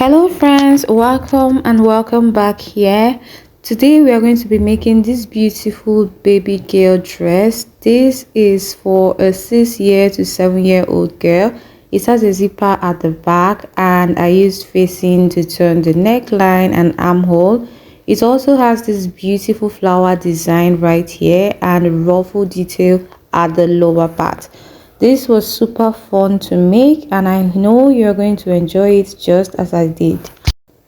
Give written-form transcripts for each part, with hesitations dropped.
Hello friends, welcome and welcome back here. Today we are going to be making this beautiful baby girl dress. This is for a 6 year to 7 year old girl. It has a zipper at the back and I used facing to turn the neckline and armhole. It also has this beautiful flower design right here and ruffle detail at the lower part. This was super fun to make and I know you're going to enjoy it just as I did.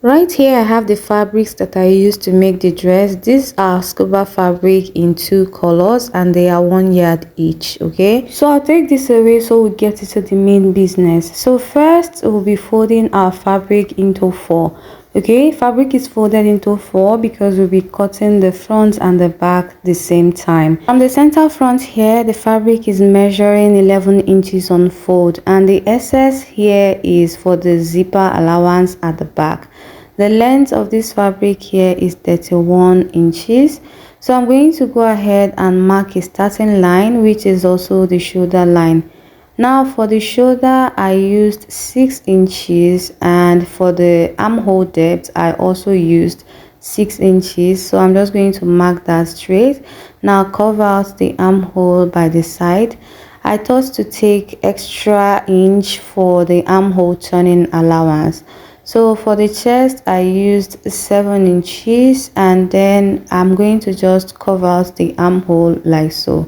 Right here I have the fabrics that I used to make the dress. These are scuba fabric in 2 colors and they are 1 yard each. Okay, so I'll take this away so we get into the main business. So first we'll be folding our fabric into 4. Okay, fabric is folded into 4 because we'll be cutting the front and the back the same time. From the center front here, the fabric is measuring 11 inches on fold and the excess here is for the zipper allowance at the back. The length of this fabric here is 31 inches. So I'm going to go ahead and mark a starting line, which is also the shoulder line. Now for the shoulder I used 6 inches and for the armhole depth I also used 6 inches. So I'm just going to mark that straight. Now cover out the armhole by the side. I thought to take extra inch for the armhole turning allowance. So for the chest I used 7 inches and then I'm going to just cover out the armhole like so.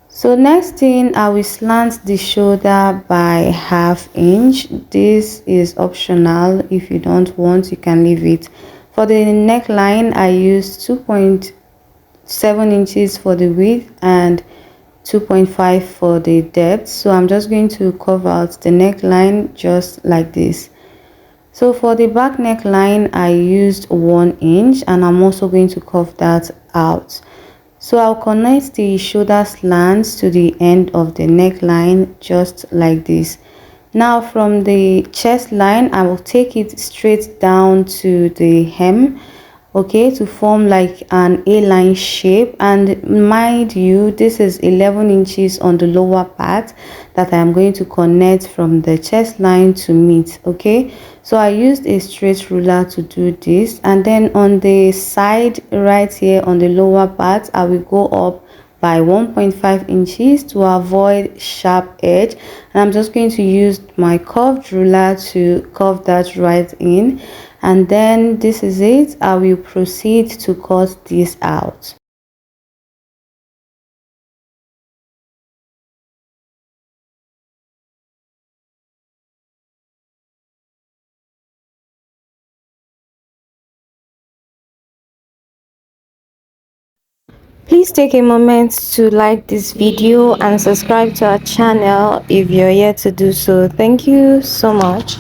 So next thing, I will slant the shoulder by ½ inch. This is optional. If you don't want, you can leave it. For the neckline, I used 2.7 inches for the width and 2.5 for the depth. So I'm just going to cover out the neckline just like this. So for the back neckline, I used 1 inch and I'm also going to curve that out. So I'll connect the shoulder slants to the end of the neckline just like this. Now from the chest line, I will take it straight down to the hem, okay, to form like an A-line shape. And mind you, this is 11 inches on the lower part that I am going to connect from the chest line to meet. Okay, so I used a straight ruler to do this, and then on the side right here on the lower part I will go up by 1.5 inches to avoid sharp edge, and I'm just going to use my curved ruler to curve that right in, and then this is it. I will proceed to cut this out. Please take a moment to like this video and subscribe to our channel if you're yet to do so. Thank you so much.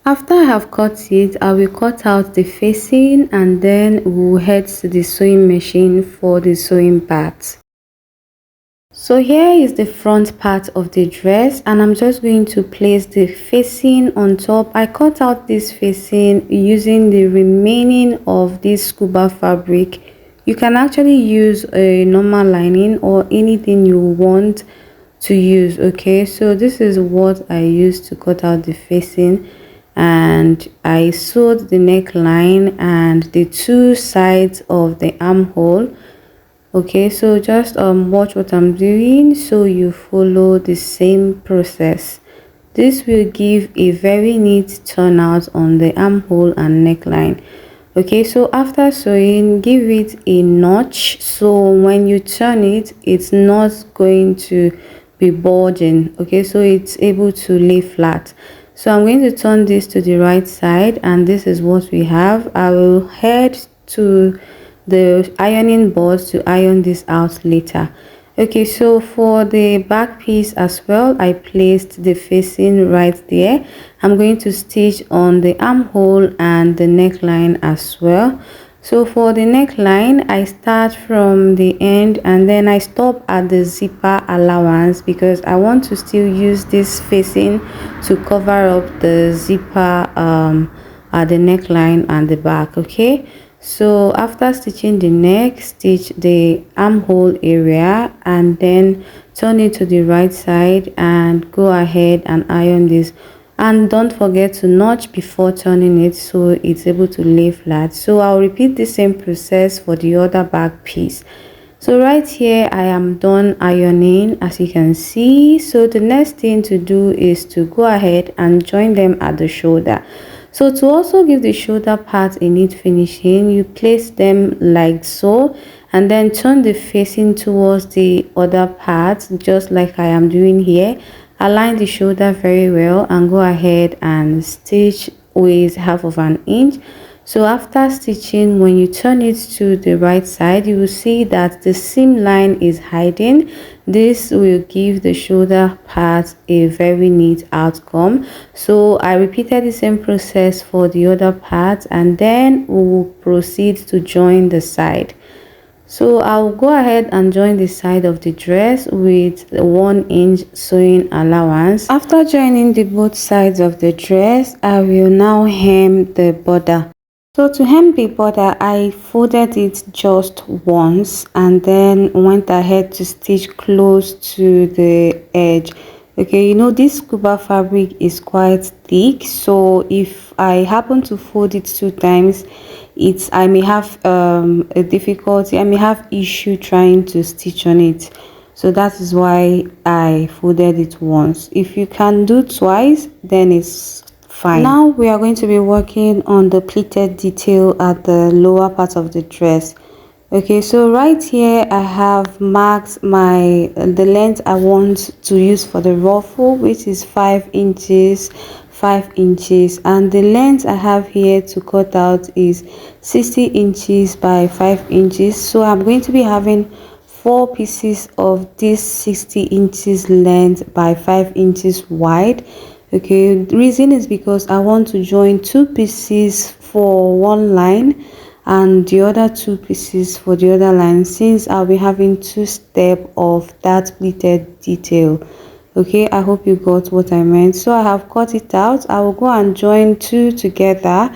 After I have cut it, I will cut out the facing and then we'll head to the sewing machine for the sewing part. So here is the front part of the dress and I'm just going to place the facing on top. I cut out this facing using the remaining of this scuba fabric. You can actually use a normal lining or anything you want to use. Okay, so this is what I used to cut out the facing, and I sewed the neckline and the 2 sides of the armhole. Okay, so just watch what I'm doing so you follow the same process. This will give a very neat turnout on the armhole and neckline. Okay, so after sewing, give it a notch so when you turn it, it's not going to be bulging. Okay, so it's able to lay flat. So I'm going to turn this to the right side and this is what we have. I will head to the ironing board to iron this out later. Okay, so for the back piece as well, I placed the facing right there. I'm going to stitch on the armhole and the neckline as well. So for the neckline, I start from the end and then I stop at the zipper allowance because I want to still use this facing to cover up the zipper at the neckline and the back. Okay, so after stitching the neck, stitch the armhole area and then turn it to the right side and go ahead and iron this. And don't forget to notch before turning it so it's able to lay flat. So I'll repeat the same process for the other back piece. So right here I am done ironing, as you can see. So the next thing to do is to go ahead and join them at the shoulder. So to also give the shoulder part a neat finishing, you place them like so and then turn the facing towards the other part, just like I am doing here. Align the shoulder very well and go ahead and stitch with 1/2 inch. So after stitching, when you turn it to the right side, you will see that the seam line is hiding. This will give the shoulder part a very neat outcome. So I repeated the same process for the other part, and then we will proceed to join the side. So I'll go ahead and join the side of the dress with 1 inch sewing allowance. After joining the both sides of the dress, I will now hem the border. So to hem the border, I folded it just once and then went ahead to stitch close to the edge. Okay, you know this scuba fabric is quite thick, so if I happen to fold it 2 times, I may have a difficulty, I may have issue trying to stitch on it. So that is why I folded it once. If you can do twice, then it's fine. Now we are going to be working on the pleated detail at the lower part of the dress. Okay, so right here I have marked the length I want to use for the ruffle, which is 5 inches, 5 inches, and the length I have here to cut out is 60 inches by 5 inches. So I'm going to be having 4 pieces of this 60 inches length by 5 inches wide. Okay, the reason is because I want to join 2 pieces for one line and the other 2 pieces for the other line, since I'll be having 2 steps of that pleated detail. Okay, I hope you got what I meant. So I have cut it out. I will go and join 2 together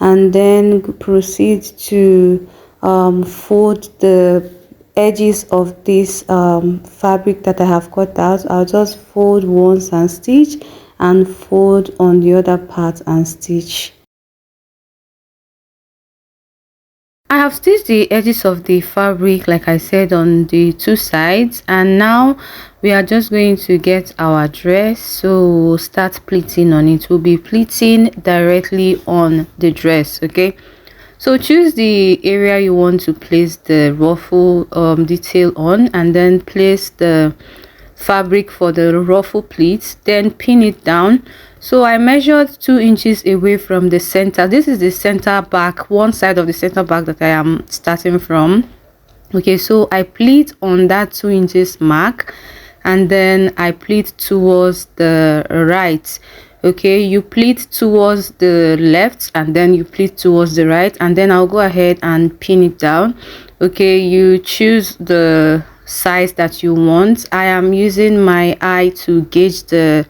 and then proceed to fold the edges of this fabric that I have cut out. I'll just fold once and stitch, and fold on the other part and stitch. I have stitched the edges of the fabric, like I said, on the 2 sides, and now we are just going to get our dress. So we'll start pleating on it. We'll be pleating directly on the dress. Okay, so choose the area you want to place the ruffle detail on, and then place the fabric for the ruffle pleats, then pin it down. So I measured 2 inches away from the center. This is the center back, one side of the center back that I am starting from. Okay, so I pleat on that 2 inches mark, and then I pleat towards the right. Okay, you pleat towards the left and then you pleat towards the right, and then I'll go ahead and pin it down. Okay, you choose the size that you want. I am using my eye to gauge the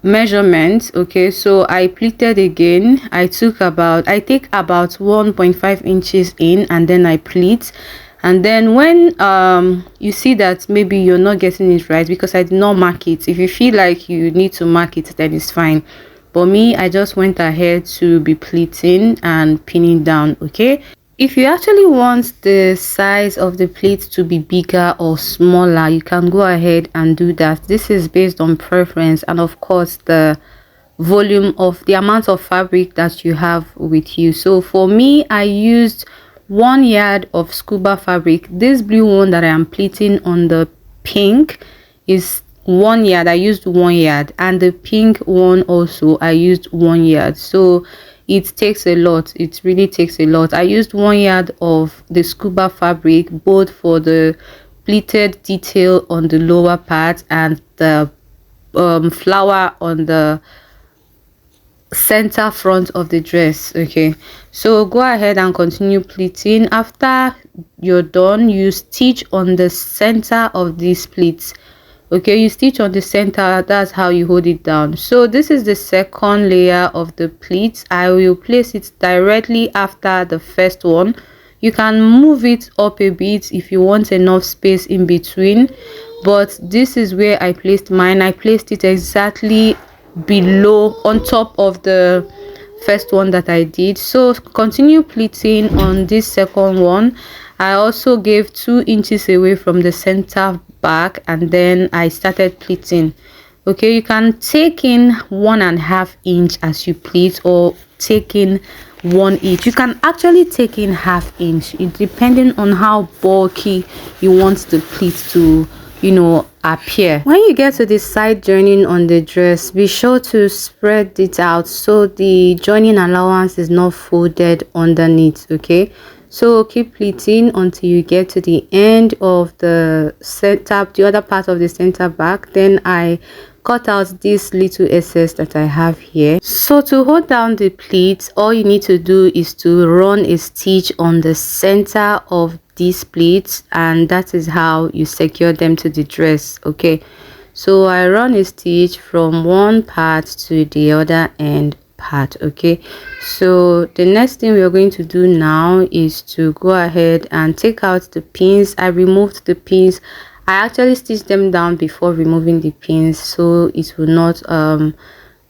measurement. Okay, so I pleated again. I take about 1.5 inches in, and then I pleat. And then when you see that maybe you're not getting it right because I did not mark it, if you feel like you need to mark it, then it's fine. But me, I just went ahead to be pleating and pinning down. Okay, if you actually want the size of the pleat to be bigger or smaller, you can go ahead and do that. This is based on preference and of course the volume of the amount of fabric that you have with you. So for me, I used 1 yard of scuba fabric. This blue one that I am pleating on the pink is 1 yard. I used 1 yard, and the pink one also I used 1 yard. So it takes a lot. It really takes a lot. I used 1 yard of the scuba fabric, both for the pleated detail on the lower part and the flower on the center front of the dress. Okay, so go ahead and continue pleating. After you're done, you stitch on the center of these pleats. Okay, you stitch on the center. That's how you hold it down. So this is the second layer of the pleats. I will place it directly after the first one. You can move it up a bit if you want enough space in between, but this is where I placed mine. I placed it exactly below, on top of the first one that I did. So continue pleating on this second one. I also gave 2 inches away from the center back, and then I started pleating. Okay, you can take in 1.5 inch as you pleat, or take in 1 inch. You can actually take in 1/2 inch, it depending on how bulky you want the pleat to, appear. When you get to the side joining on the dress, be sure to spread it out so the joining allowance is not folded underneath. Okay, so keep pleating until you get to the end of the center, the other part of the center back. Then I cut out this little excess that I have here. So to hold down the pleats, all you need to do is to run a stitch on the center of these pleats, and that is how you secure them to the dress. Okay, so I run a stitch from one part to the other end part. Okay, so the next thing we are going to do now is to go ahead and take out the pins. I removed the pins. I actually stitched them down before removing the pins, so it will not I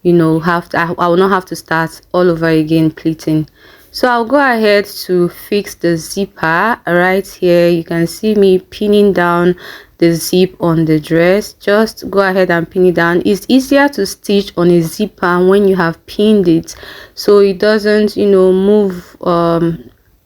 will not have to start all over again pleating. So I'll go ahead to fix the zipper. Right here you can see me pinning down the zip on the dress. Just go ahead and pin it down. It's easier to stitch on a zipper when you have pinned it, so it doesn't move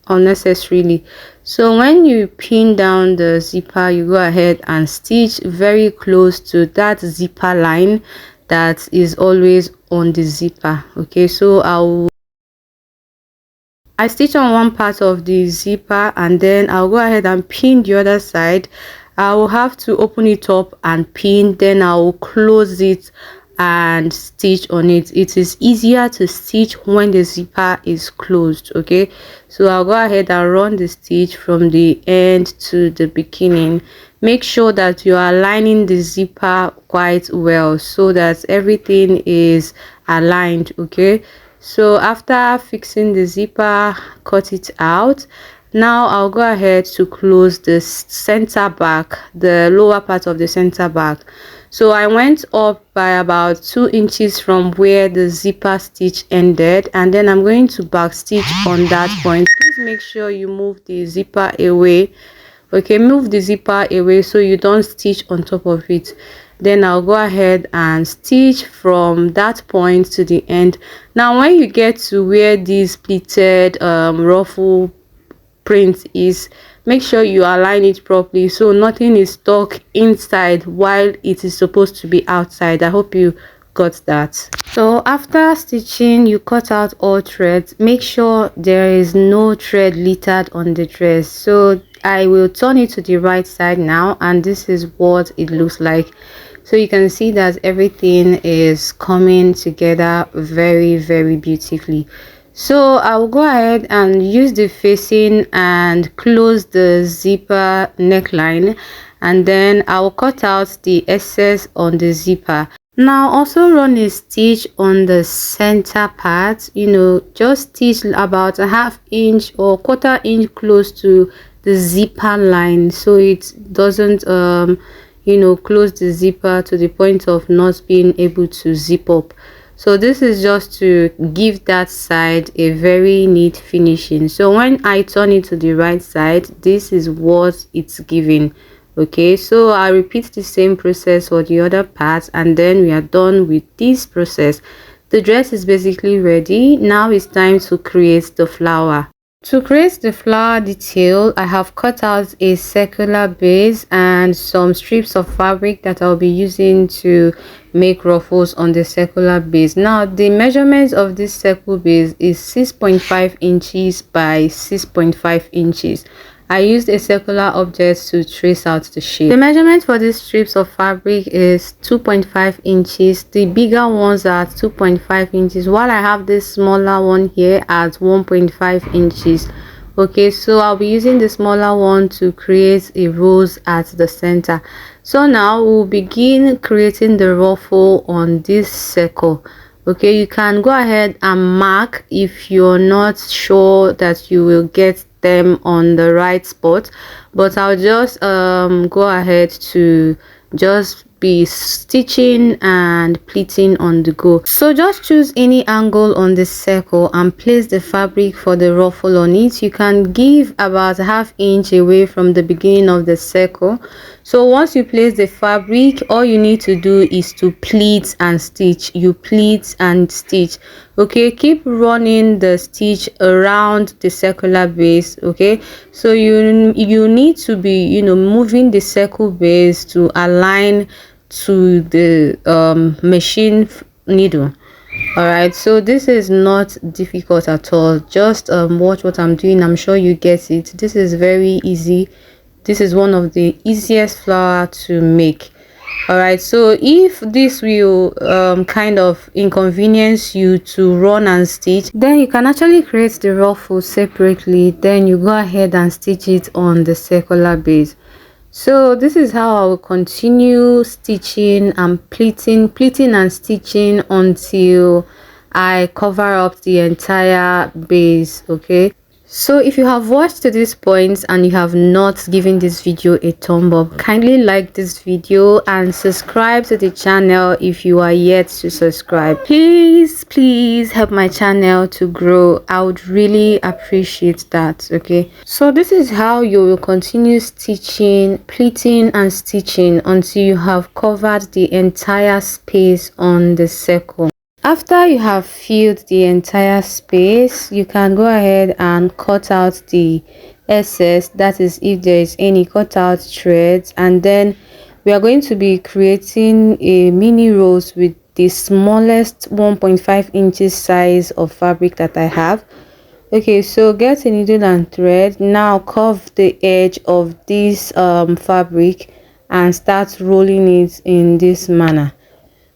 unnecessarily. So when you pin down the zipper, you go ahead and stitch very close to that zipper line that is always on the zipper. Okay, so I stitch on one part of the zipper, and then I'll go ahead and pin the other side. I will have to open it up and pin, then I will close it and stitch on it. It is easier to stitch when the zipper is closed. Okay, so I'll go ahead and run the stitch from the end to the beginning. Make sure that you are aligning the zipper quite well so that everything is aligned. Okay, so after fixing the zipper, cut it out. Now I'll go ahead to close the center back, the lower part of the center back. So I went up by about 2 inches from where the zipper stitch ended, and then I'm going to back stitch on that point. Please make sure you move the zipper away. Okay, move the zipper away so you don't stitch on top of it. Then I'll go ahead and stitch from that point to the end. Now when you get to where this pleated ruffle print is, make sure you align it properly so nothing is stuck inside while it is supposed to be outside. I hope you got that. So after stitching, you cut out all threads. Make sure there is no thread littered on the dress. So I will turn it to the right side now, and this is what it looks like. So you can see that everything is coming together very, very beautifully. So I will go ahead and use the facing and close the zipper neckline, and then I will cut out the excess on the zipper. Now also run a stitch on the center part. Just stitch about 1/2 inch or 1/4 inch close to the zipper line, so it doesn't close the zipper to the point of not being able to zip up. So this is just to give that side a very neat finishing. So when I turn it to the right side, this is what it's giving. Okay, so I repeat the same process for the other part, and then we are done with this process. The dress is basically ready. Now it's time to create the flower. To create the flower detail, I have cut out a circular base and some strips of fabric that I'll be using to make ruffles on the circular base. Now the measurements of this circle base is 6.5 inches by 6.5 inches. I used a circular object to trace out the shape. The measurement for these strips of fabric is 2.5 inches. The bigger ones are 2.5 inches, while I have this smaller one here at 1.5 inches. Okay, so I'll be using the smaller one to create a rose at the center. So now we'll begin creating the ruffle on this circle. Okay, you can go ahead and mark if you're not sure that you will get them on the right spot, but I'll just go ahead to just be stitching and pleating on the go. So just choose any angle on the circle and place the fabric for the ruffle on it. You can give about ½ inch away from the beginning of the circle. So once you place the fabric, all you need to do is to pleat and stitch. You pleat and stitch. Okay, keep running the stitch around the circular base. Okay, so you need to be moving the circle base to align to the machine needle. All right, so this is not difficult at all. Just watch what I'm doing. I'm sure you get it. This is very easy. This is one of the easiest flower to make. All right, so if this will kind of inconvenience you to run and stitch, then you can actually create the ruffle separately, then you go ahead and stitch it on the circular base. So this is how I will continue stitching and pleating and stitching until I cover up the entire base. Okay, so if you have watched to this point and you have not given this video a thumb up, kindly like this video and subscribe to the channel if you are yet to subscribe. Please help my channel to grow. I would really appreciate that. Okay, so this is how you will continue stitching, pleating and stitching until you have covered the entire space on the circle. After you have filled the entire space, you can go ahead and cut out the excess, that is if there is any, cut out threads, and then we are going to be creating a mini rose with the smallest 1.5 inches size of fabric that I have. Okay, so get a needle and thread. Now curve the edge of this fabric and start rolling it in this manner.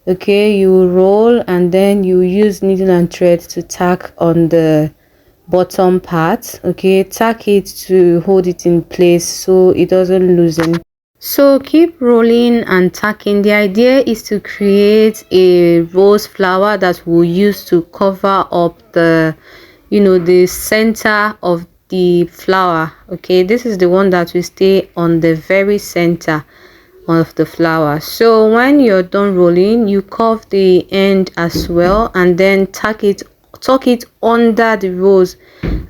Okay, you roll and then you use needle and thread to tack on the bottom part. Okay, tack it to hold it in place so it doesn't loosen. So keep rolling and tacking. The idea is to create a rose flower that we'll use to cover up the the center of the flower. Okay, this is the one that will stay on the very center of the flower. So when you're done rolling, you curve the end as well and then tuck it under the rose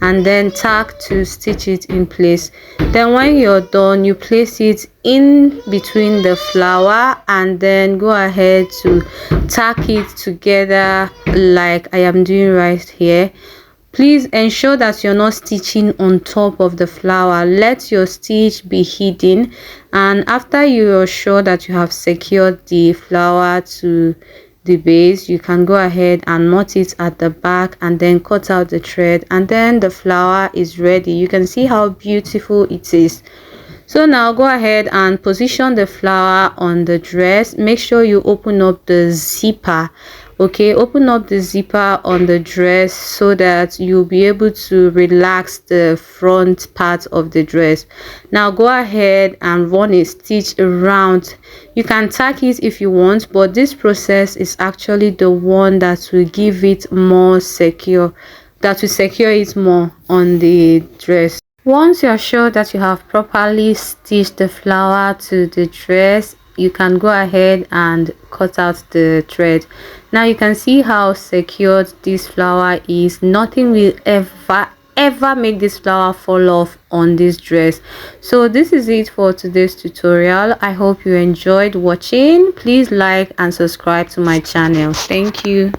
and then tack to stitch it in place. Then when you're done, you place it in between the flower and then go ahead to tack it together like I am doing right here. Please ensure that you're not stitching on top of the flower. Let your stitch be hidden, and after you are sure that you have secured the flower to the base, you can go ahead and knot it at the back and then cut out the thread, and then the flower is ready. You can see how beautiful it is. So now go ahead and position the flower on the dress. Make sure you open up the zipper. Okay, open up the zipper on the dress so that you'll be able to relax the front part of the dress. Now go ahead and run a stitch around. You can tack it if you want, but this process is actually the one that will give it more secure, that will secure it more on the dress. Once you are sure that you have properly stitched the flower to the dress, you can go ahead and cut out the thread. Now you can see how secured this flower is. Nothing will ever make this flower fall off on this dress. So this is it for today's tutorial. I hope you enjoyed watching. Please like and subscribe to my channel. Thank you.